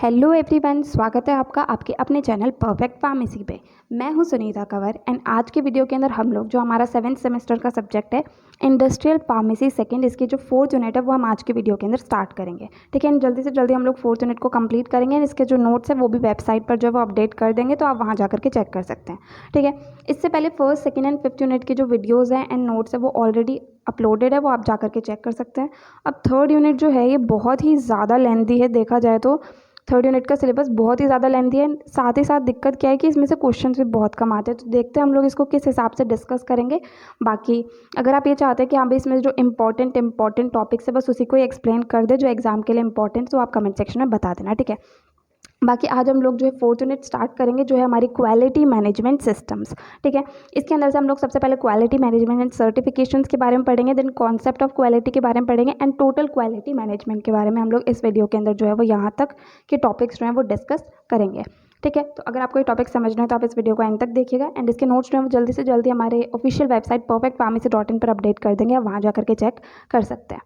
Hello everyone, स्वागत है आपका आपके अपने चैनल परफेक्ट फार्मेसी पे। मैं हूं सुनीता कंवर एंड आज के वीडियो के अंदर हम लोग जो हमारा 7th सेमेस्टर का सब्जेक्ट है इंडस्ट्रियल फार्मेसी सेकंड, इसकी जो 4th यूनिट है वो हम आज के वीडियो के अंदर स्टार्ट करेंगे। ठीक है, एंड जल्दी से जल्दी हम लोग 4th यूनिट को कंप्लीट करेंगे। इसके जो नोट्स है वो भी वेबसाइट पर जो है वो अपडेट कर देंगे, तो आप वहाँ जा करके चेक कर सकते हैं। ठीक है, इससे पहले 1st, 2nd and 5th unit की जो वीडियोज़ हैं एंड नोट्स है वो ऑलरेडी अपलोडेड है, वो आप जा करके चेक कर सकते हैं। अब 3rd यूनिट जो है ये बहुत ही ज़्यादा लेंथी है, देखा जाए तो 3rd यूनिट का सिलेबस बहुत ही ज़्यादा लेंथी है। साथ ही साथ दिक्कत क्या है कि इसमें से क्वेश्चंस भी बहुत कम आते हैं, तो देखते हैं हम लोग इसको किस हिसाब से डिस्कस करेंगे। बाकी अगर आप ये चाहते हैं कि हाँ भाई इसमें जो इंपॉर्टेंट टॉपिक्स है बस उसी को ही एक्सप्लेन कर दे जो एग्जाम के लिए इंपॉर्टेंट, तो आप कमेंट सेक्शन में बता देना। ठीक है, बाकी आज हम लोग जो है 4th यूनिट स्टार्ट करेंगे जो है हमारी क्वालिटी मैनेजमेंट सिस्टम्स। ठीक है, इसके अंदर से हम लोग सबसे पहले क्वालिटी मैनेजमेंट एंड सर्टिफिकेशंस के बारे में पढ़ेंगे, देन कॉन्सेप्ट ऑफ क्वालिटी के बारे में पढ़ेंगे एंड टोटल क्वालिटी मैनेजमेंट के बारे में हम लोग इस वीडियो के अंदर जो है वो यहाँ तक के टॉपिक्स जो हैं वो डिस्कस करेंगे। ठीक है, तो अगर आपको ये टॉपिक समझना है तो आप इस वीडियो को एंड तक देखिएगा एंड इसके नोट्स जो है वो जल्दी से जल्दी हमारे ऑफिशियल वेबसाइट perfectpharmacy.in पर अपडेट कर देंगे, आप वहाँ जा करके चेक कर सकते हैं।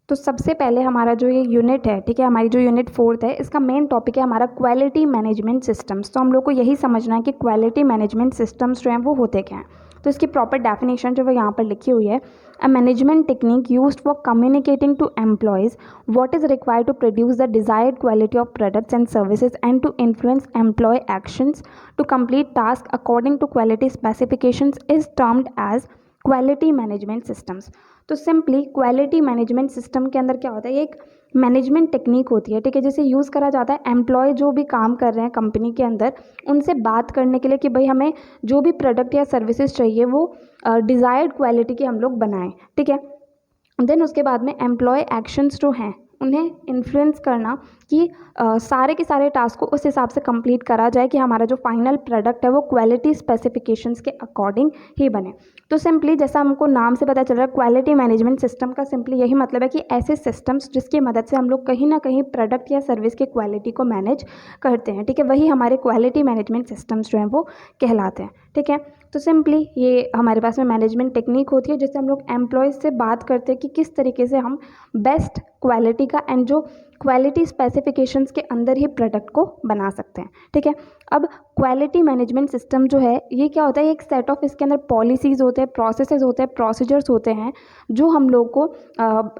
तो सबसे पहले हमारा जो ये यूनिट है, ठीक है, हमारी जो यूनिट 4th है, इसका मेन टॉपिक है हमारा क्वालिटी मैनेजमेंट सिस्टम्स। तो हम लोग को यही समझना है कि क्वालिटी मैनेजमेंट सिस्टम्स जो हैं वो होते क्या हैं। तो इसकी प्रॉपर डेफिनेशन जो है यहाँ पर लिखी हुई है, a management technique used for communicating to employees what is required to produce the desired quality of products and services and to influence employee actions to complete task according to quality specifications is termed as quality management systems. तो simply quality management system के अंदर क्या होता है, ये एक management technique होती है, ठीक है, जिसे यूज़ करा जाता है एम्प्लॉय जो भी काम कर रहे हैं कंपनी के अंदर उनसे बात करने के लिए कि भाई हमें जो भी प्रोडक्ट या सर्विसेज चाहिए वो डिज़ायर्ड क्वालिटी की हम लोग बनाएं। ठीक है, देन उसके बाद में एम्प्लॉय एक्शंस जो हैं उन्हें इन्फ्लुएंस करना कि सारे के सारे टास्क को उस हिसाब से कंप्लीट करा जाए कि हमारा जो फाइनल प्रोडक्ट है वो क्वालिटी स्पेसिफिकेशंस के अकॉर्डिंग ही बने। तो सिंपली जैसा हमको नाम से पता चल रहा है, क्वालिटी मैनेजमेंट सिस्टम का सिंपली यही मतलब है कि ऐसे सिस्टम्स जिसकी मदद से हम लोग कहीं ना कहीं प्रोडक्ट या सर्विस की क्वालिटी को मैनेज करते हैं। ठीक है, वही हमारे क्वालिटी मैनेजमेंट सिस्टम्स जो हैं वो कहलाते हैं। ठीक है, तो सिंपली ये हमारे पास में मैनेजमेंट टेक्निक होती है जिससे हम लोग एम्प्लॉयज़ से बात करते हैं कि किस तरीके से हम बेस्ट क्वालिटी का एंड जो क्वालिटी स्पेसिफिकेशंस के अंदर ही प्रोडक्ट को बना सकते हैं। ठीक है, अब क्वालिटी मैनेजमेंट सिस्टम जो है ये क्या होता है, एक सेट ऑफ इसके अंदर पॉलिसीज़ होते हैं, प्रोसेसेस होते हैं, प्रोसीजर्स होते हैं जो हम लोग को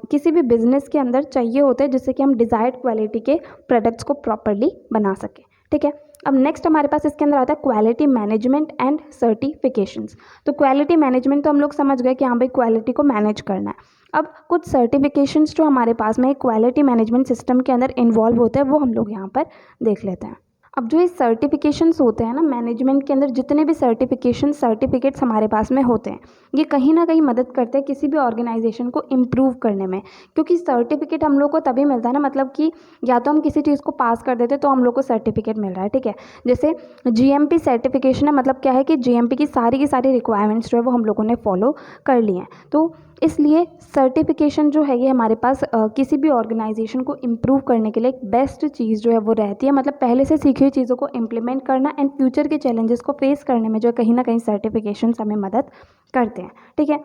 किसी भी बिजनेस के अंदर चाहिए होते हैं जिससे कि हम डिज़ायर्ड क्वालिटी के प्रोडक्ट्स को प्रॉपरली बना सकें। ठीक है, अब नेक्स्ट हमारे पास इसके अंदर आता है क्वालिटी मैनेजमेंट एंड सर्टिफिकेशंस। तो क्वालिटी मैनेजमेंट तो हम लोग समझ गए कि हाँ भाई क्वालिटी को मैनेज करना है। अब कुछ सर्टिफिकेशंस जो हमारे पास में क्वालिटी मैनेजमेंट सिस्टम के अंदर इन्वॉल्व होते हैं वो हम लोग यहाँ पर देख लेते हैं। अब जो ये सर्टिफिकेशंस होते हैं ना मैनेजमेंट के अंदर, जितने भी सर्टिफिकेट्स हमारे पास में होते हैं ये कहीं ना कहीं मदद करते हैं किसी भी ऑर्गेनाइजेशन को इम्प्रूव करने में, क्योंकि सर्टिफिकेट हम लोग को तभी मिलता है ना, मतलब कि या तो हम किसी चीज़ को पास कर देते तो हम लोग को सर्टिफिकेट मिल रहा है। ठीक है, जैसे जीएमपी सर्टिफिकेशन है, मतलब क्या है कि जीएमपी की सारी रिक्वायरमेंट्स जो है वो हम लोगों ने फॉलो कर ली हैं। तो इसलिए सर्टिफिकेशन जो है ये हमारे पास किसी भी ऑर्गेनाइजेशन को इम्प्रूव करने के लिए एक बेस्ट चीज़ जो है वो रहती है, मतलब पहले से सीखी हुई चीज़ों को इम्प्लीमेंट करना एंड फ्यूचर के चैलेंजेस को फेस करने में जो कहीं ना कहीं सर्टिफिकेशंस हमें मदद करते हैं। ठीक है,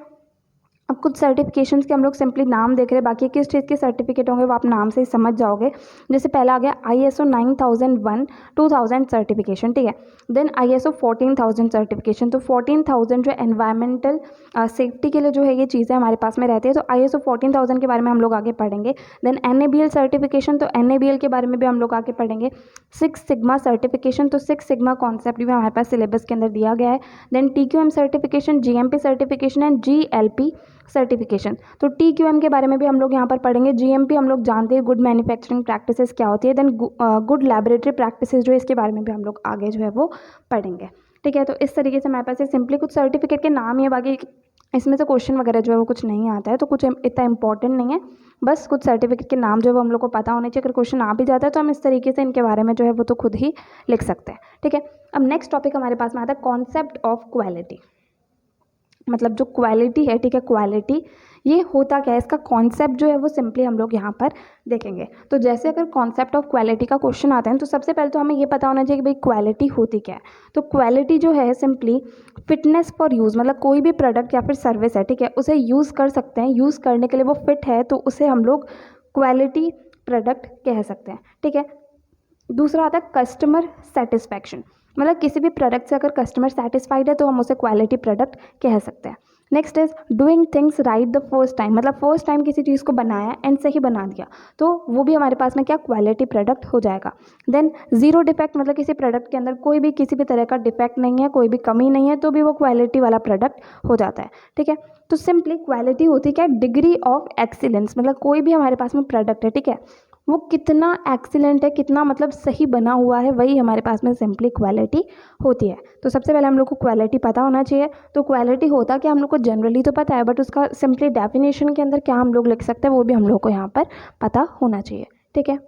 अब कुछ सर्टिफिकेशंस के हम लोग सिंपली नाम देख रहे हैं, बाकी किस चीज़ के सर्टिफिकेट होंगे वो आप नाम से ही समझ जाओगे। जैसे पहला आ गया ISO 9001 2000 सर्टिफिकेशन। ठीक है, देन ISO 14000 सर्टिफिकेशन। तो 14000 जो एनवायरमेंटल सेफ्टी के लिए जो है ये चीज़ें हमारे पास में रहती है, तो ISO 14000 के बारे में हम लोग आगे पढ़ेंगे। देन NABL सर्टिफिकेशन, तो NABL के बारे में भी हम लोग आगे पढ़ेंगे। 6 सिग्मा सर्टिफिकेशन, तो 6 सिग्मा कॉन्सेप्ट भी हमारे पास सिलेबस के अंदर दिया गया है। Then TQM certification, GMP certification and GLP certification. तो TQM के बारे में भी हम लोग यहाँ पर पढ़ेंगे। GMP हम लोग जानते हैं गुड मैन्युफैक्चरिंग प्रैक्टिसेस क्या होती है। देन गुड लैबोरेटरी प्रैक्टिसेस जो है इसके बारे में भी हम लोग आगे जो है वो पढ़ेंगे। ठीक है, तो इस तरीके से हमारे पास सिंपली कुछ सर्टिफिकेट के नाम ही है, बाकी इसमें से क्वेश्चन वगैरह जो है वो कुछ नहीं आता है, तो कुछ इतना इंपॉर्टेंट नहीं है, बस कुछ सर्टिफिकेट के नाम जो है वो हम लोग को पता होने चाहिए। अगर क्वेश्चन आ भी जाता है तो हम इस तरीके से इनके बारे में जो है वो तो खुद ही लिख सकते हैं। ठीक है, अब नेक्स्ट टॉपिक हमारे पास में आता है कॉन्सेप्ट ऑफ क्वालिटी। मतलब जो क्वालिटी है, ठीक है, क्वालिटी ये होता क्या है, इसका कॉन्सेप्ट जो है वो सिंपली हम लोग यहाँ पर देखेंगे। तो जैसे अगर कॉन्सेप्ट ऑफ क्वालिटी का क्वेश्चन आता है तो सबसे पहले तो हमें ये पता होना चाहिए कि भाई क्वालिटी होती क्या है। तो क्वालिटी जो है सिंपली फिटनेस फॉर यूज़, मतलब कोई भी प्रोडक्ट या फिर सर्विस है, ठीक है, उसे यूज़ कर सकते हैं, यूज़ करने के लिए वो फिट है तो उसे हम लोग क्वालिटी प्रोडक्ट कह सकते हैं, ठीक है। दूसरा आता है कस्टमर सेटिस्फैक्शन, मतलब किसी भी प्रोडक्ट से अगर कस्टमर सेटिस्फाइड है तो हम उसे क्वालिटी प्रोडक्ट कह सकते हैं। Next is doing things right the first time, मतलब फर्स्ट टाइम किसी चीज़ को बनाया एंड सही बना दिया तो वो भी हमारे पास में क्या क्वालिटी प्रोडक्ट हो जाएगा। देन जीरो डिफेक्ट, मतलब किसी प्रोडक्ट के अंदर कोई भी किसी भी तरह का डिफेक्ट नहीं है, कोई भी कमी नहीं है तो भी वो क्वालिटी वाला प्रोडक्ट हो जाता है, ठीक है। तो सिंपली क्वालिटी होती क्या, डिग्री ऑफ एक्सीलेंस, मतलब कोई भी हमारे पास में प्रोडक्ट है, ठीक है, वो कितना एक्सीलेंट है, कितना मतलब सही बना हुआ है, वही हमारे पास में सिंपली क्वालिटी होती है। तो सबसे पहले हम लोग को क्वालिटी पता होना चाहिए। तो क्वालिटी होता क्या हम लोग को जनरली तो पता है, बट उसका सिंपली डेफिनेशन के अंदर क्या हम लोग लिख सकते हैं वो भी हम लोग को यहाँ पर पता होना चाहिए, ठीक है।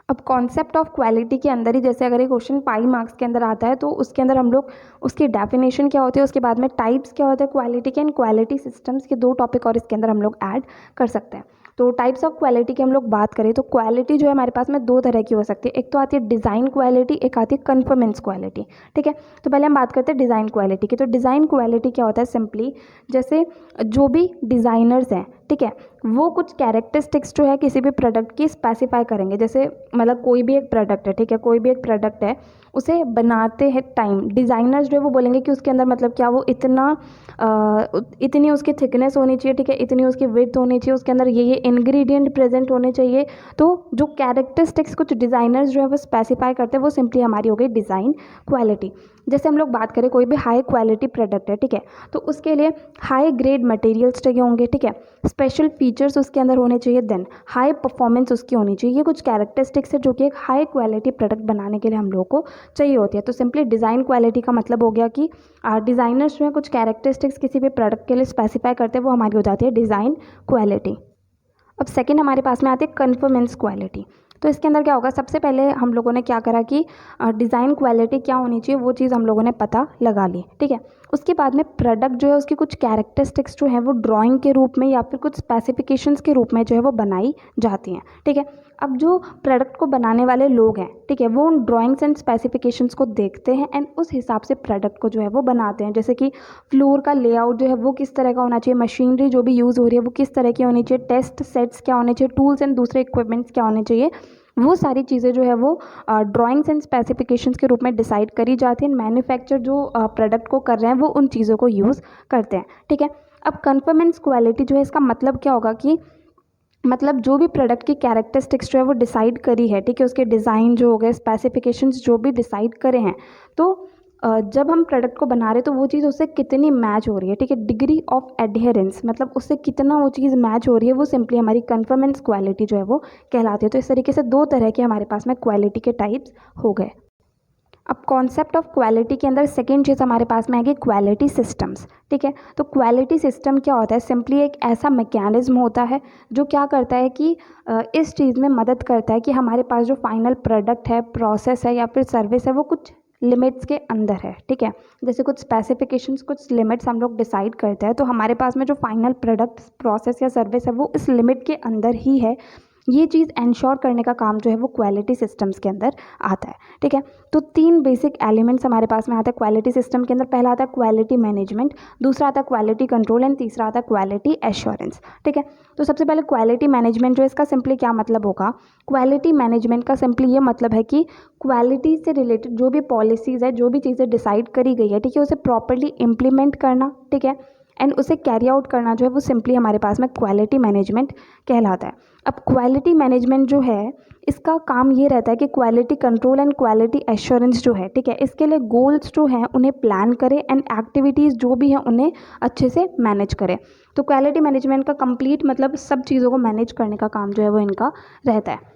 अब कॉन्सेप्ट ऑफ क्वालिटी के अंदर ही जैसे अगर ये क्वेश्चन 5 मार्क्स के अंदर आता है तो उसके अंदर हम लोग उसकी डेफिनेशन क्या होती है, उसके बाद में टाइप्स क्या होते हैं क्वालिटी के, एंड क्वालिटी सिस्टम्स के 2 टॉपिक और इसके अंदर हम लोग ऐड कर सकते हैं। तो टाइप्स ऑफ क्वालिटी की हम लोग बात करें तो क्वालिटी जो है हमारे पास में 2 तरह की हो सकती है, एक तो आती है डिज़ाइन क्वालिटी, एक आती है कन्फर्मेंस क्वालिटी, ठीक है। तो पहले हम बात करते हैं डिज़ाइन क्वालिटी की। तो डिज़ाइन क्वालिटी क्या होता है, सिंपली जैसे जो भी डिज़ाइनर्स हैं, ठीक है, वो कुछ कैरेक्टरिस्टिक्स जो है किसी भी प्रोडक्ट की स्पेसिफाई करेंगे। जैसे मतलब कोई भी एक प्रोडक्ट है, ठीक है, कोई भी एक प्रोडक्ट है, उसे बनाते हैं टाइम डिज़ाइनर्स जो है वो बोलेंगे कि उसके अंदर मतलब क्या वो इतनी उसकी थिकनेस होनी चाहिए, ठीक है, इतनी उसकी विड्थ होनी चाहिए, उसके अंदर ये इंग्रेडिएंट प्रेजेंट होने चाहिए। तो जो कैरेक्टरिस्टिक्स कुछ डिज़ाइनर्स जो है वो स्पेसिफाई करते हैं वो सिंपली हमारी हो गई डिज़ाइन क्वालिटी। जैसे हम लोग बात करें कोई भी हाई क्वालिटी प्रोडक्ट है, ठीक है, तो उसके लिए हाई ग्रेड मटेरियल्स चाहिए होंगे, ठीक है, स्पेशल फीचर्स उसके अंदर होने चाहिए, देन हाई परफॉर्मेंस उसकी होनी चाहिए। ये कुछ कैरेक्टरिस्टिक्स है जो कि एक हाई क्वालिटी प्रोडक्ट बनाने के लिए हम लोगों को चाहिए होती है। तो सिंपली डिज़ाइन क्वालिटी का मतलब हो गया कि डिज़ाइनर्स जो है कुछ कैरेक्टरिस्टिक्स किसी भी प्रोडक्ट के लिए स्पेसिफाई करते हैं, वो हमारी हो जाती है डिज़ाइन क्वालिटी। अब सेकेंड हमारे पास में आती है कन्फर्मेंस क्वालिटी। तो इसके अंदर क्या होगा, सबसे पहले हम लोगों ने क्या करा कि डिज़ाइन क्वालिटी क्या होनी चाहिए वो चीज़ हम लोगों ने पता लगा ली, ठीक है। उसके बाद में प्रोडक्ट जो है उसकी कुछ कैरेक्टरिस्टिक्स जो है वो ड्राइंग के रूप में या फिर कुछ स्पेसिफिकेशंस के रूप में जो है वो बनाई जाती हैं, ठीक है। अब जो प्रोडक्ट को बनाने वाले लोग हैं, ठीक है, वो उन ड्राइंग्स एंड स्पेसिफिकेशंस को देखते हैं एंड उस हिसाब से प्रोडक्ट को जो है वो बनाते हैं। जैसे कि फ्लोर का लेआउट जो है वो किस तरह का होना चाहिए, मशीनरी जो भी यूज़ हो रही है वो किस तरह की होनी चाहिए, टेस्ट सेट्स क्या होने चाहिए, टूल्स एंड दूसरे इक्विपमेंट्स क्या होने चाहिए, वो सारी चीज़ें जो है वो ड्राइंग्स एंड स्पेसिफिकेशंस के रूप में डिसाइड करी जाती हैं। मैन्युफैक्चर जो प्रोडक्ट को कर रहे हैं वो उन चीज़ों को यूज़ करते हैं, ठीक है। अब कन्फर्मेंस क्वालिटी जो है इसका मतलब क्या होगा कि मतलब जो भी प्रोडक्ट की कैरेक्टरिस्टिक्स जो है वो डिसाइड करी है, ठीक है, उसके डिज़ाइन जो हो गए, स्पेसिफिकेशंस जो भी डिसाइड करे हैं, तो जब हम प्रोडक्ट को बना रहे हैं तो वो चीज़ उससे कितनी मैच हो रही है, ठीक है, डिग्री ऑफ एडहेरेंस, मतलब उससे कितना वो चीज़ मैच हो रही है, वो सिंपली हमारी कन्फर्मेंस क्वालिटी जो है वो कहलाती है। तो इस तरीके से 2 तरह के हमारे पास में क्वालिटी के टाइप्स हो गए। अब कॉन्सेप्ट ऑफ क्वालिटी के अंदर सेकेंड चीज़ हमारे पास में आएगी क्वालिटी सिस्टम्स, ठीक है। तो क्वालिटी सिस्टम क्या होता है, सिंपली एक ऐसा मैकेनिज्म होता है जो क्या करता है कि इस चीज़ में मदद करता है कि हमारे पास जो फाइनल प्रोडक्ट है, प्रोसेस है या फिर सर्विस है वो कुछ लिमिट्स के अंदर है, ठीक है। जैसे कुछ स्पेसिफिकेशंस, कुछ लिमिट्स हम लोग डिसाइड करते हैं, तो हमारे पास में जो फाइनल प्रोडक्ट, प्रोसेस या सर्विस है वो इस लिमिट के अंदर ही है। ये चीज़ इंश्योर करने का काम जो है वो क्वालिटी सिस्टम्स के अंदर आता है, ठीक है। तो 3 बेसिक एलिमेंट्स हमारे पास में आता है क्वालिटी सिस्टम के अंदर। पहला आता है क्वालिटी मैनेजमेंट, दूसरा आता है क्वालिटी कंट्रोल एंड तीसरा आता है क्वालिटी एश्योरेंस, ठीक है। तो सबसे पहले क्वालिटी मैनेजमेंट जो है इसका सिंपली क्या मतलब होगा, क्वालिटी मैनेजमेंट का सिंपली ये मतलब है कि क्वालिटी से रिलेटेड जो भी पॉलिसीज़ है, जो भी चीज़ें डिसाइड करी गई है, ठीक है, उसे प्रॉपरली इम्प्लीमेंट करना, ठीक है, एंड उसे कैरी आउट करना जो है वो सिंपली हमारे पास में क्वालिटी मैनेजमेंट कहलाता है। अब क्वालिटी मैनेजमेंट जो है इसका काम ये रहता है कि quality control and quality assurance जो है, ठीक है, इसके लिए गोल्स जो हैं उन्हें प्लान करें एंड एक्टिविटीज़ जो भी हैं उन्हें अच्छे से मैनेज करें। तो क्वालिटी मैनेजमेंट का कंप्लीट मतलब सब चीज़ों को मैनेज करने का काम जो है वो इनका रहता है,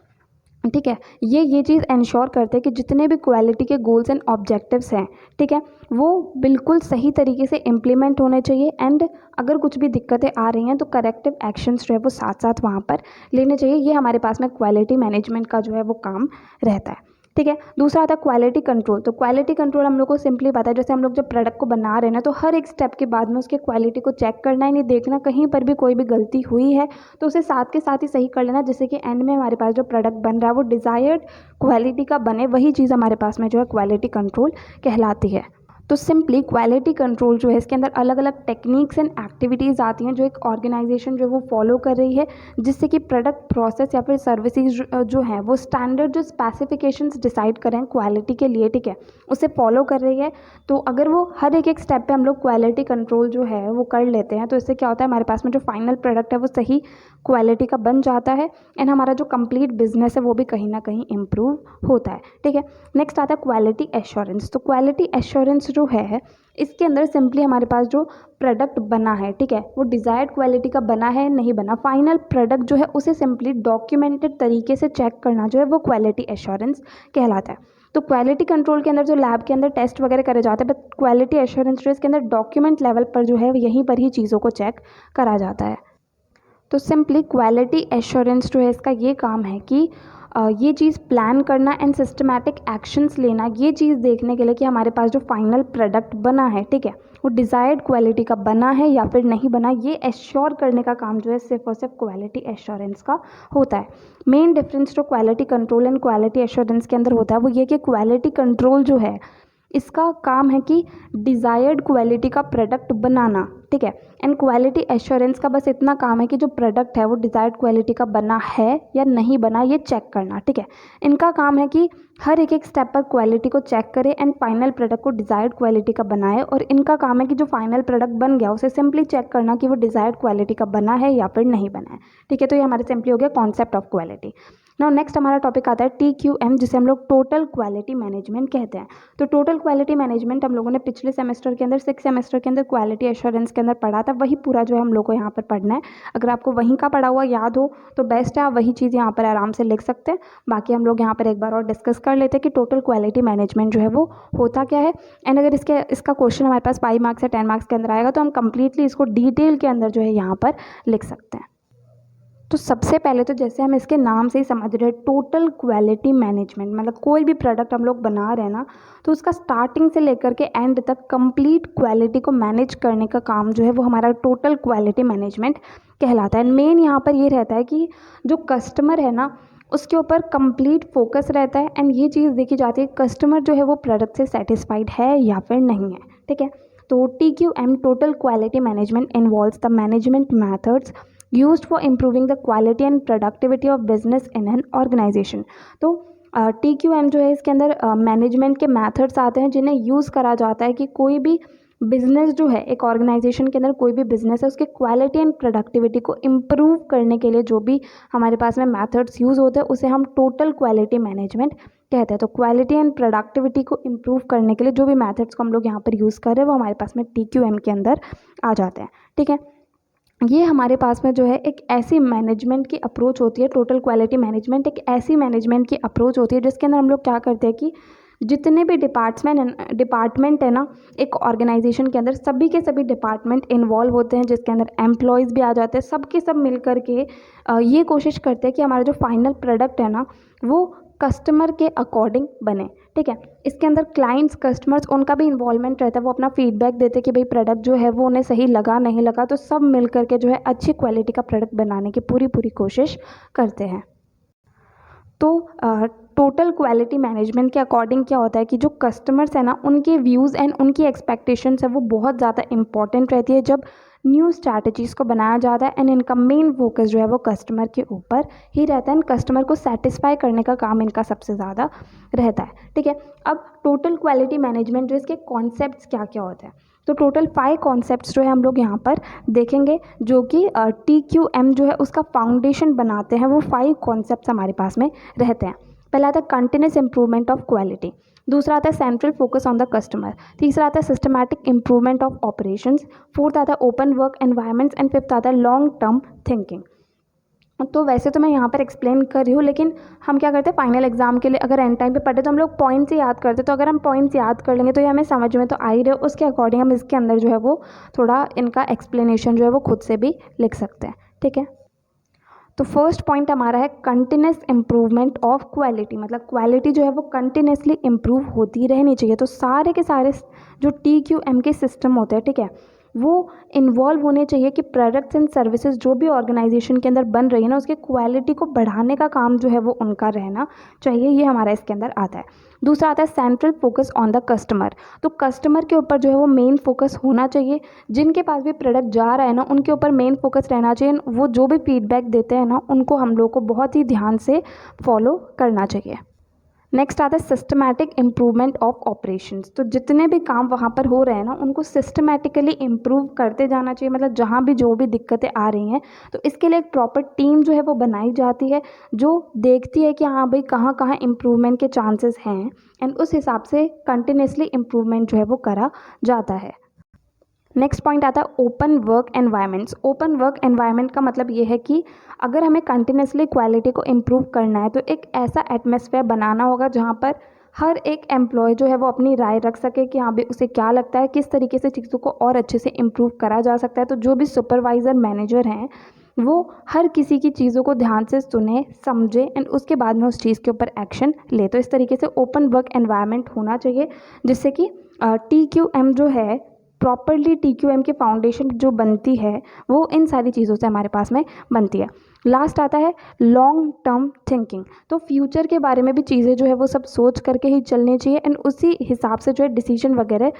ठीक है। ये चीज़ इंश्योर करते हैं कि जितने भी क्वालिटी के गोल्स एंड ऑब्जेक्टिव्स हैं, ठीक है, वो बिल्कुल सही तरीके से इम्प्लीमेंट होने चाहिए एंड अगर कुछ भी दिक्कतें आ रही हैं तो करेक्टिव एक्शंस जो है वो साथ साथ वहाँ पर लेने चाहिए। ये हमारे पास में क्वालिटी मैनेजमेंट का जो है वो काम रहता है, ठीक है। दूसरा आता है क्वालिटी कंट्रोल। तो क्वालिटी कंट्रोल हम लोग को सिंपली पता है, जैसे हम लोग जब प्रोडक्ट को बना रहे हैं ना तो हर एक स्टेप के बाद में उसके क्वालिटी को चेक करना ही नहीं, देखना कहीं पर भी कोई भी गलती हुई है तो उसे साथ के साथ ही सही कर लेना, जिससे कि एंड में हमारे पास जो प्रोडक्ट बन रहा है वो डिज़ायर्ड क्वालिटी का बने। वही चीज़ हमारे पास में जो है क्वालिटी कंट्रोल कहलाती है। तो सिंपली क्वालिटी कंट्रोल जो है इसके अंदर अलग अलग टेक्निक्स एंड एक्टिविटीज़ आती हैं जो एक ऑर्गेनाइजेशन जो वो फॉलो कर रही है, जिससे कि प्रोडक्ट प्रोसेस या फिर सर्विसेज जो है वो स्टैंडर्ड जो स्पेसिफिकेशंस डिसाइड करें क्वालिटी के लिए, ठीक है, उसे फॉलो कर रही है। तो अगर वो हर एक स्टेप पे हम लोग क्वालिटी कंट्रोल जो है वो कर लेते हैं तो इससे क्या होता है, हमारे पास में जो फाइनल प्रोडक्ट है वो सही क्वालिटी का बन जाता है एंड हमारा जो कंप्लीट बिजनेस है वो भी कहीं ना कहीं इम्प्रूव होता है, ठीक है। नेक्स्ट आता है क्वालिटी एश्योरेंस। तो क्वालिटी एश्योरेंस जो है इसके अंदर सिंपली हमारे पास जो प्रोडक्ट बना है, ठीक है, वो डिज़ायर्ड क्वालिटी का बना है नहीं बना, फाइनल प्रोडक्ट जो है उसे सिंपली डॉक्यूमेंटेड तरीके से चेक करना जो है वो क्वालिटी एश्योरेंस कहलाता है। तो क्वालिटी कंट्रोल के अंदर जो लैब के अंदर टेस्ट वगैरह करे जाते हैं, बट क्वालिटी एश्योरेंस जो इसके अंदर डॉक्यूमेंट लेवल पर जो है यहीं पर ही चीज़ों को चेक करा जाता है। तो सिंपली क्वालिटी एश्योरेंस जो है इसका ये काम है कि ये चीज़ प्लान करना एंड सिस्टमैटिक एक्शंस लेना, ये चीज़ देखने के लिए कि हमारे पास जो फाइनल प्रोडक्ट बना है, ठीक है, वो डिज़ायर्ड क्वालिटी का बना है या फिर नहीं बना, ये एश्योर करने का काम जो है सिर्फ और सिर्फ क्वालिटी एश्योरेंस का होता है। मेन डिफरेंस जो quality control and quality assurance के अंदर होता है वो ये कि क्वालिटी कंट्रोल जो है इसका काम है कि डिज़ायर्ड क्वालिटी का प्रोडक्ट बनाना, ठीक है, एंड क्वालिटी एश्योरेंस का बस इतना काम है कि जो प्रोडक्ट है वो डिज़ायर्ड क्वालिटी का बना है या नहीं बना ये चेक करना, ठीक है। इनका काम है कि हर एक स्टेप पर क्वालिटी को चेक करे एंड फाइनल प्रोडक्ट को डिज़ायर्ड क्वालिटी का बनाए, और इनका काम है कि जो फाइनल प्रोडक्ट बन गया उसे सिंपली चेक करना कि वो डिज़ायर्ड क्वालिटी का बना है या फिर नहीं बना है, ठीक है। तो ये हमारे सिंपली हो गया concept of quality. Now next हमारा टॉपिक आता है TQM, जिसे हम लोग टोटल क्वालिटी मैनेजमेंट कहते हैं। तो टोटल क्वालिटी मैनेजमेंट हम लोगों ने पिछले सेमेस्टर के अंदर 6 सेमेस्टर के अंदर क्वालिटी एश्योरेंस के अंदर पढ़ा था, वही पूरा जो है हम लोग को यहाँ पर पढ़ना है। अगर आपको वहीं का पढ़ा हुआ याद हो तो बेस्ट है, आप वही चीज़ यहाँ पर आराम से लिख सकते हैं। बाकी हम लोग यहाँ पर एक बार और डिस्कस कर लेते हैं कि टोटल क्वालिटी मैनेजमेंट जो है वो होता क्या है, एंड अगर इसका क्वेश्चन हमारे पास 5 मार्क्स या 10 मार्क्स के अंदर आएगा तो हम कंप्लीटली इसको डिटेल के अंदर जो है यहाँ पर लिख सकते हैं। तो सबसे पहले तो जैसे हम इसके नाम से ही समझ रहे हैं, टोटल क्वालिटी मैनेजमेंट मतलब कोई भी प्रोडक्ट हम लोग बना रहे हैं ना, तो उसका स्टार्टिंग से लेकर के एंड तक कंप्लीट क्वालिटी को मैनेज करने का काम जो है वो हमारा टोटल क्वालिटी मैनेजमेंट कहलाता है। मेन यहाँ पर ये रहता है कि जो कस्टमर है ना उसके ऊपर कंप्लीट फोकस रहता है, एंड ये चीज़ देखी जाती है कस्टमर जो है वो प्रोडक्ट से सेटिस्फाइड है या फिर नहीं है, ठीक है। तो TQM total quality management involves the management methods used for improving the quality and productivity of business in an organization। तो TQM जो है इसके अंदर मैनेजमेंट के मेथड्स आते हैं जिन्हें यूज़ करा जाता है कि कोई भी बिजनेस जो है, एक ऑर्गेनाइजेशन के अंदर कोई भी बिजनेस है उसके क्वालिटी एंड प्रोडक्टिविटी को इम्प्रूव करने के लिए जो भी हमारे पास में मेथड्स यूज़ होते हैं उसे हम टोटल क्वालिटी मैनेजमेंट कहते हैं। तो क्वालिटी एंड प्रोडक्टिविटी को इम्प्रूव करने के लिए जो भी मेथड्स को हम लोग यहाँ पर यूज़ कर रहे हैं वो हमारे पास में TQM के अंदर आ जाते हैं, ठीक है। ये हमारे पास में जो है एक ऐसी मैनेजमेंट की अप्रोच होती है, टोटल क्वालिटी मैनेजमेंट एक ऐसी मैनेजमेंट की अप्रोच होती है जिसके अंदर हम लोग क्या करते हैं कि जितने भी डिपार्टमेंट है ना एक ऑर्गेनाइजेशन के अंदर, सभी के सभी डिपार्टमेंट इन्वॉल्व होते हैं, जिसके अंदर एम्प्लॉयज़ भी आ जाते हैं, सब के सब मिल कर के ये कोशिश करते हैं कि हमारा जो फाइनल प्रोडक्ट है ना वो कस्टमर के अकॉर्डिंग बने, ठीक है। इसके अंदर क्लाइंट्स कस्टमर्स उनका भी इन्वॉल्वमेंट रहता है, वो अपना फीडबैक देते हैं कि भाई प्रोडक्ट जो है वो उन्हें सही लगा नहीं लगा, तो सब मिल करके जो है अच्छी क्वालिटी का प्रोडक्ट बनाने की पूरी कोशिश करते हैं। तो टोटल क्वालिटी मैनेजमेंट के अकॉर्डिंग क्या होता है कि जो कस्टमर्स है ना उनके व्यूज़ एंड उनकी एक्सपेक्टेशंस है वो बहुत ज़्यादा इंपॉर्टेंट रहती है जब न्यू स्ट्रैटेजीज़ को बनाया जाता है, एंड इनका मेन फोकस जो है वो कस्टमर के ऊपर ही रहता है, एंड कस्टमर को सेटिस्फाई करने का काम इनका सबसे ज़्यादा रहता है, ठीक है। अब टोटल क्वालिटी मैनेजमेंट जो इसके कॉन्सेप्ट्स क्या क्या होते हैं, तो टोटल 5 कॉन्सेप्ट्स जो है हम लोग यहाँ पर देखेंगे जो कि TQM जो है उसका फाउंडेशन बनाते हैं। वो 5 कॉन्सेप्ट्स हमारे पास में रहते हैं। पहला आता है कंटिन्यूस इंप्रूवमेंट ऑफ क्वालिटी, दूसरा आता है central focus on the customer, तीसरा आता है systematic improvement of operations, fourth आता है open work environments, and fifth आता है लॉन्ग टर्म थिंकिंग। तो वैसे तो मैं यहाँ पर एक्सप्लेन कर रही हूँ, लेकिन हम क्या करते हैं फाइनल एग्जाम के लिए अगर एंड टाइम पे पढ़े तो हम लोग पॉइंट्स ही याद करते हैं। तो अगर हम पॉइंट्स याद कर लेंगे तो ये हमें समझ में तो आ ही रहे, उसके अकॉर्डिंग हम इसके अंदर जो है वो थोड़ा इनका एक्सप्लेनेशन जो है वो खुद से भी लिख सकते हैं, ठीक है। तो फर्स्ट पॉइंट हमारा है कंटिन्यूस इम्प्रूवमेंट ऑफ क्वालिटी, मतलब क्वालिटी जो है वो कंटिन्यूसली इम्प्रूव होती रहनी चाहिए। तो सारे के सारे जो TQM के सिस्टम होते हैं, ठीक है, वो इन्वॉल्व होने चाहिए कि प्रोडक्ट्स एंड सर्विसेज जो भी ऑर्गेनाइजेशन के अंदर बन रही है ना, उसके क्वालिटी को बढ़ाने का काम जो है वो उनका रहना चाहिए। ये हमारा इसके अंदर आता है। दूसरा आता है central focus on the customer. तो कस्टमर के ऊपर जो है वो मेन फोकस होना चाहिए। जिनके पास भी प्रोडक्ट जा रहा है ना, उनके ऊपर मेन फोकस रहना चाहिए। वो जो भी फीडबैक देते हैं ना, उनको हम लोग को बहुत ही ध्यान से फॉलो करना चाहिए। नेक्स्ट आता है सिस्टमैटिक इम्प्रूवमेंट ऑफ ऑपरेशंस। तो जितने भी काम वहाँ पर हो रहे हैं ना, उनको सिस्टमैटिकली इम्प्रूव करते जाना चाहिए। मतलब जहाँ भी जो भी दिक्कतें आ रही हैं, तो इसके लिए एक प्रॉपर टीम जो है वो बनाई जाती है, जो देखती है कि हाँ भाई कहाँ कहाँ इम्प्रूवमेंट के चांसेस हैं, एंड उस हिसाब से कंटिन्यूसली इम्प्रूवमेंट जो है वो करा जाता है। नेक्स्ट पॉइंट आता है open work environments. Open work environment का मतलब ये है कि अगर हमें कंटिन्यूसली क्वालिटी को इम्प्रूव करना है, तो एक ऐसा एटमॉस्फेयर बनाना होगा जहाँ पर हर एक एम्प्लॉय जो है वो अपनी राय रख सके कि हाँ भाई उसे क्या लगता है, किस तरीके से चीज़ों को और अच्छे से इम्प्रूव करा जा सकता है। तो जो भी सुपरवाइज़र मैनेजर हैं, वो हर किसी की चीज़ों को ध्यान से सुने, समझे, एंड उसके बाद में उस चीज़ के ऊपर एक्शन ले। तो इस तरीके से ओपन वर्क एनवायरनमेंट होना चाहिए, जिससे कि TQM जो है, प्रॉपरली TQM की फाउंडेशन जो बनती है, वो इन सारी चीज़ों से हमारे पास में बनती है। लास्ट आता है लॉन्ग टर्म थिंकिंग। तो फ्यूचर के बारे में भी चीज़ें जो है वो सब सोच करके ही चलनी चाहिए, एंड उसी हिसाब से जो है डिसीजन वगैरह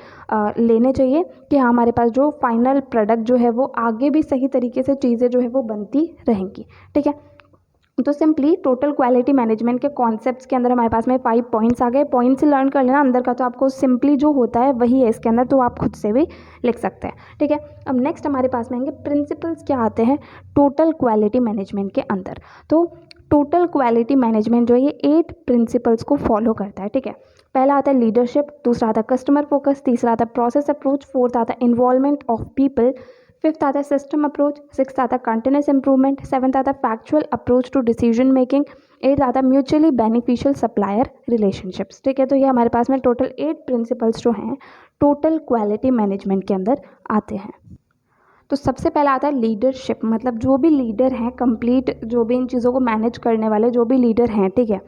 लेने चाहिए कि हाँ हमारे पास जो फाइनल प्रोडक्ट जो है वो आगे भी सही तरीके से चीज़ें जो है वो बनती रहेंगी। ठीक है, तो सिंपली टोटल क्वालिटी मैनेजमेंट के कॉन्सेप्ट्स के अंदर हमारे पास में 5 पॉइंट्स आ गए। पॉइंट से लर्न कर लेना, अंदर का तो आपको सिंपली जो होता है वही है इसके अंदर, तो आप खुद से भी लिख सकते हैं। ठीक है, अब नेक्स्ट हमारे पास में आएंगे प्रिंसिपल्स क्या आते हैं टोटल क्वालिटी मैनेजमेंट के अंदर। तो टोटल क्वालिटी मैनेजमेंट जो है ये 8 प्रिंसिपल्स को फॉलो करता है। ठीक है, पहला आता है लीडरशिप, दूसरा आता है कस्टमर फोकस, तीसरा आता है प्रोसेस अप्रोच, फोर्थ आता है इन्वॉल्वमेंट ऑफ पीपल, फिफ्थ आता है सिस्टम अप्रोच, सिक्स्थ आता है कंटिन्यूस इंप्रूवमेंट, सेवन्थ आता है factual approach to decision making, eighth आता है म्यूचुअली बेनिफिशियल सप्लायर रिलेशनशिप्स। ठीक है, तो ये हमारे पास में टोटल 8 प्रिंसिपल्स जो हैं टोटल क्वालिटी मैनेजमेंट के अंदर आते हैं। तो सबसे पहला आता है लीडरशिप। मतलब जो भी लीडर हैं, कंप्लीट जो भी इन चीज़ों को मैनेज करने वाले जो भी लीडर हैं, ठीक है,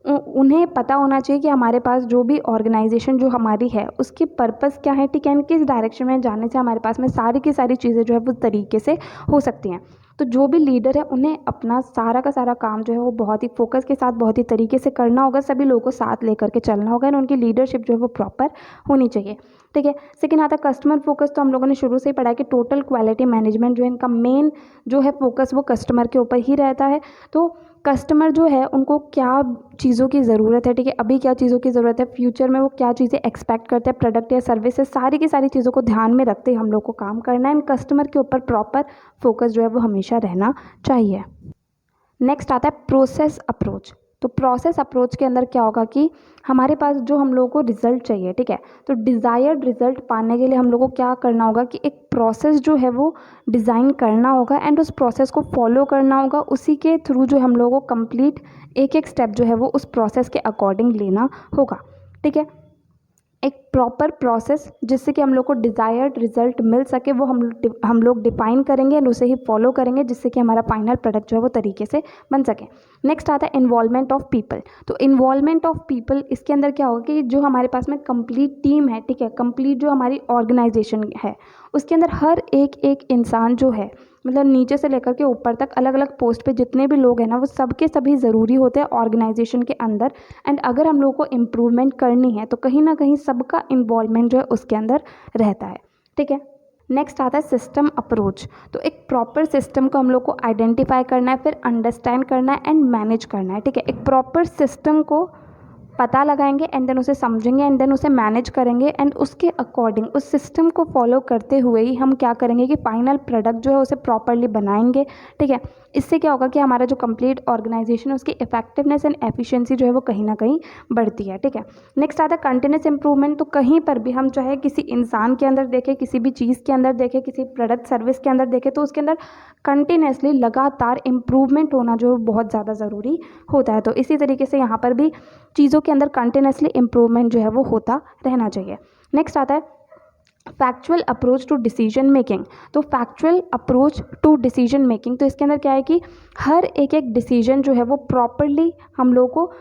उन्हें पता होना चाहिए कि हमारे पास जो भी ऑर्गेनाइजेशन जो हमारी है उसकी पर्पस क्या है। ठीक है, किस डायरेक्शन में जाने से हमारे पास में सारी की सारी चीज़ें जो है वो तरीके से हो सकती हैं। तो जो भी लीडर है उन्हें अपना सारा का सारा काम जो है वो बहुत ही फोकस के साथ, बहुत ही तरीके से करना होगा, सभी लोगों को साथ लेकर के चलना होगा, और उनकी लीडरशिप जो है वो प्रॉपर होनी चाहिए। ठीक है, सेकेंड आता है कस्टमर फोकस। तो हम लोगों ने शुरू से ही पढ़ा है कि टोटल क्वालिटी मैनेजमेंट जो है इनका मेन जो है फोकस वो कस्टमर के ऊपर ही रहता है। तो कस्टमर जो है उनको क्या चीज़ों की ज़रूरत है, ठीक है, अभी क्या चीज़ों की ज़रूरत है, फ्यूचर में वो क्या चीज़ें एक्सपेक्ट करते हैं प्रोडक्ट या सर्विसेज, सारी की सारी चीज़ों को ध्यान में रखते हम लोग को काम करना है। एंड कस्टमर के ऊपर प्रॉपर फोकस जो है वो हमेशा रहना चाहिए। नेक्स्ट आता है प्रोसेस अप्रोच। तो प्रोसेस अप्रोच के अंदर क्या होगा कि हमारे पास जो हम लोगों को रिजल्ट चाहिए, ठीक है, तो डिज़ायर्ड रिजल्ट पाने के लिए हम लोगों को क्या करना होगा कि एक प्रोसेस जो है वो डिज़ाइन करना होगा, एंड उस प्रोसेस को फॉलो करना होगा। उसी के थ्रू जो हम लोगों को कंप्लीट एक एक स्टेप जो है वो उस प्रोसेस के अकॉर्डिंग लेना होगा। ठीक है, एक प्रॉपर प्रोसेस जिससे कि हम लोग को डिज़ायर्ड रिजल्ट मिल सके, वो हम लोग डिफाइन करेंगे एंड उसे ही फॉलो करेंगे, जिससे कि हमारा फाइनल प्रोडक्ट जो है वो तरीके से बन सके। नेक्स्ट आता है इन्वॉल्वमेंट ऑफ पीपल। तो इन्वॉल्वमेंट ऑफ पीपल इसके अंदर क्या होगा कि जो हमारे पास में कंप्लीट टीम है, ठीक है, कंप्लीट जो हमारी ऑर्गेनाइजेशन है, उसके अंदर हर एक एक इंसान जो है, मतलब नीचे से लेकर के ऊपर तक अलग अलग पोस्ट पे जितने भी लोग हैं ना, वो सबके सभी ज़रूरी होते हैं ऑर्गेनाइजेशन के अंदर। एंड अगर हम लोगों को इम्प्रूवमेंट करनी है तो कहीं ना कहीं सबका इन्वॉल्वमेंट जो है उसके अंदर रहता है। ठीक है, नेक्स्ट आता है सिस्टम अप्रोच। तो एक प्रॉपर सिस्टम को हम लोग को आइडेंटिफाई करना है, फिर अंडरस्टैंड करना है एंड मैनेज करना है। ठीक है, एक प्रॉपर सिस्टम को पता लगाएंगे एंड देन उसे समझेंगे एंड देन उसे मैनेज करेंगे, एंड उसके अकॉर्डिंग उस सिस्टम को फॉलो करते हुए ही हम क्या करेंगे कि फाइनल प्रोडक्ट जो है उसे प्रॉपरली बनाएंगे। ठीक है, इससे क्या होगा कि हमारा जो कंप्लीट ऑर्गेनाइजेशन है उसकी इफेक्टिवनेस एंड एफिशिएंसी जो है वो कहीं ना कहीं बढ़ती है। ठीक है, नेक्स्ट आता है कंटिन्यूस इंप्रूवमेंट। तो कहीं पर भी हम चाहे किसी इंसान के अंदर देखें, किसी भी चीज़ के अंदर देखें, किसी प्रोडक्ट सर्विस के अंदर देखें, तो उसके अंदर कंटिन्यूसली लगातार इम्प्रूवमेंट होना जो बहुत ज़्यादा ज़रूरी होता है। तो इसी तरीके से यहाँ पर भी चीज़ों के अंदर कंटिन्यूसली इम्प्रूवमेंट जो है वो होता रहना चाहिए। नेक्स्ट आता है factual approach to decision making. तो factual approach to decision making, तो इसके अंदर क्या है कि हर एक एक डिसीजन जो है वो प्रॉपरली हम लोग को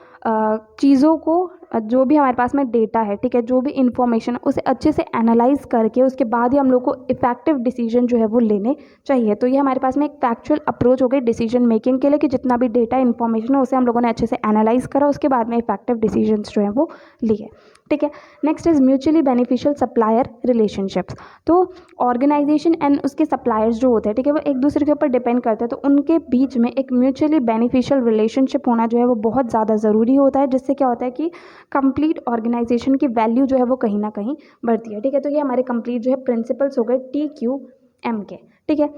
चीज़ों को जो भी हमारे पास में डेटा है, ठीक है, जो भी इंफॉर्मेशन है उसे अच्छे से एनालाइज करके उसके बाद ही हम लोग को इफेक्टिव डिसीजन जो है वो लेने चाहिए। तो ये हमारे पास में एक फैक्चुअल अप्रोच हो गई डिसीजन मेकिंग के लिए कि जितना भी डेटा इन्फॉर्मेशन है उसे हम लोगों ने अच्छे से एनालाइज करा, उसके बाद में इफेक्टिव डिसीजंस जो है वो लिए। ठीक है, next is mutually beneficial supplier relationships. तो ऑर्गेनाइजेशन एंड उसके सप्लायर्स जो होते हैं, ठीक है, वो एक दूसरे के ऊपर डिपेंड करते हैं, तो उनके बीच में एक म्यूचुअली बेनिफिशियल रिलेशनशिप होना जो है वो बहुत ज़्यादा ज़रूरी होता है, जिससे क्या होता है कि कंप्लीट ऑर्गेनाइजेशन की वैल्यू जो है वो कहीं ना कहीं बढ़ती है। ठीक है, तो ये हमारे कंप्लीट जो है प्रिंसिपल्स हो गए TQM के। ठीक है,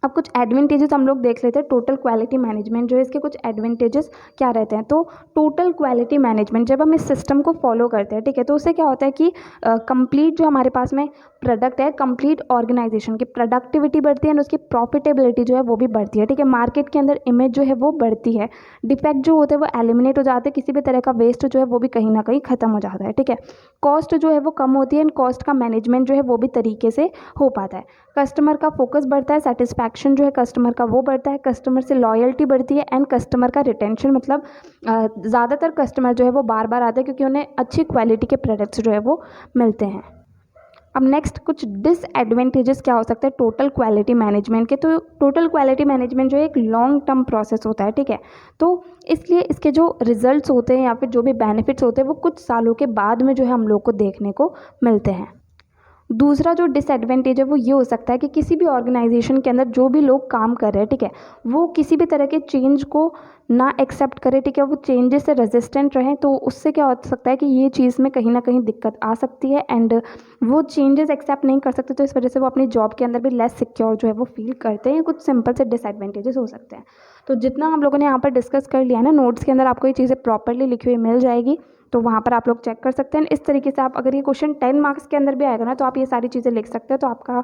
अब कुछ एडवांटेजेस हम लोग देख लेते हैं। टोटल क्वालिटी मैनेजमेंट जो है, इसके कुछ एडवांटेजेस क्या रहते हैं। तो टोटल क्वालिटी मैनेजमेंट जब हम इस सिस्टम को फॉलो करते हैं, ठीक है, तो उससे क्या होता है कि कंप्लीट जो हमारे पास में प्रोडक्ट है, कंप्लीट ऑर्गेनाइजेशन की प्रोडक्टिविटी बढ़ती है और उसकी प्रॉफिटेबिलिटी जो है वो भी बढ़ती है। ठीक है, मार्केट के अंदर इमेज जो है वो बढ़ती है, डिफेक्ट जो होते हैं वो एलिमिनेट हो जाते हैं, किसी भी तरह का वेस्ट जो है वो भी कहीं ना कहीं खत्म हो जाता है। ठीक है, कॉस्ट जो है वो कम होती है एंड कॉस्ट का मैनेजमेंट जो है वो भी तरीके से हो पाता है। कस्टमर का फोकस बढ़ता है, सेटिस्फैक्शन जो है कस्टमर का वो बढ़ता है, कस्टमर से लॉयल्टी बढ़ती है एंड कस्टमर का रिटेंशन, मतलब ज़्यादातर कस्टमर जो है वो बार बार आते हैं क्योंकि उन्हें अच्छी क्वालिटी के प्रोडक्ट्स जो है वो मिलते हैं। अब नेक्स्ट कुछ डिसएडवांटेजेस क्या हो सकते हैं टोटल क्वालिटी मैनेजमेंट के। तो टोटल क्वालिटी मैनेजमेंट जो है एक लॉन्ग टर्म प्रोसेस होता है। ठीक है, तो इसलिए इसके जो रिजल्ट्स होते हैं या फिर जो भी बेनिफिट्स होते हैं वो कुछ सालों के बाद में जो है हम लोग को देखने को मिलते हैं। दूसरा जो डिसएडवांटेज है वो ये हो सकता है कि किसी भी ऑर्गेनाइजेशन के अंदर जो भी लोग काम कर रहे हैं, ठीक है, वो किसी भी तरह के चेंज को ना एक्सेप्ट करें, ठीक है, वो चेंजेस से रेजिस्टेंट रहें, तो उससे क्या हो सकता है कि ये चीज़ में कहीं ना कहीं दिक्कत आ सकती है एंड वो चेंजेस एक्सेप्ट नहीं कर सकते, तो इस वजह से वो अपनी जॉब के अंदर भी लेस सिक्योर जो है वो फील करते हैं। कुछ सिंपल से डिसएडवांटेजेस हो सकते हैं। तो जितना हम लोगों ने यहाँ पर डिस्कस कर लिया ना, नोट्स के अंदर आपको ये चीज़ें प्रॉपरली लिखी हुई मिल जाएगी, तो वहाँ पर आप लोग चेक कर सकते हैं। इस तरीके से आप, अगर ये क्वेश्चन 10 मार्क्स के अंदर भी आएगा ना, तो आप ये सारी चीज़ें लिख सकते हैं, तो आपका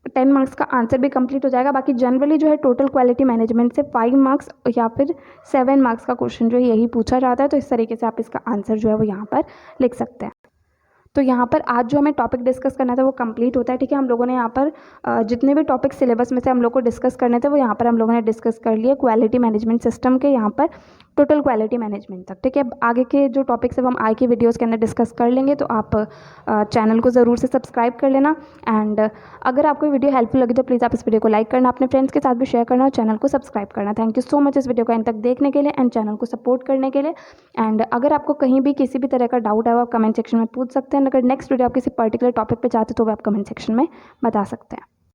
10 मार्क्स का आंसर भी कंप्लीट हो जाएगा। बाकी जनरली जो है टोटल क्वालिटी मैनेजमेंट से 5 मार्क्स या फिर 7 मार्क्स का क्वेश्चन जो है यही पूछा जाता है, तो इस तरीके से आप इसका आंसर जो है वो यहाँ पर लिख सकते हैं। तो यहाँ पर आज जो हमें टॉपिक डिस्कस करना था वो कंप्लीट होता है। ठीक है, हम लोगों ने यहाँ पर जितने भी टॉपिक सिलेबस में से हम लोग को डिस्कस करने थे वो यहाँ पर हम लोगों ने डिस्कस कर लिए क्वालिटी मैनेजमेंट सिस्टम के, यहाँ पर टोटल क्वालिटी मैनेजमेंट तक। ठीक है, आगे के जो टॉपिक्स है वो हम आगे की वीडियोस के अंदर डिस्कस कर लेंगे, तो आप चैनल को ज़रूर से सब्सक्राइब कर लेना। एंड अगर आपको वीडियो हेल्पफुल लगी तो प्लीज़ आप इस वीडियो को लाइक करना, अपने फ्रेंड्स के साथ भी शेयर करना और चैनल को सब्सक्राइब करना। थैंक यू सो मच इस वीडियो को एंड तक देखने के लिए एंड चैनल को सपोर्ट करने के लिए। एंड अगर आपको कहीं भी किसी भी तरह का डाउट है वो आप कमेंट सेक्शन में पूछ सकते हैं। अगर नेक्स्ट वीडियो आप किसी पर्टिकुलर टॉपिक पे चाहते तो वो आप कमेंट सेक्शन में बता सकते हैं।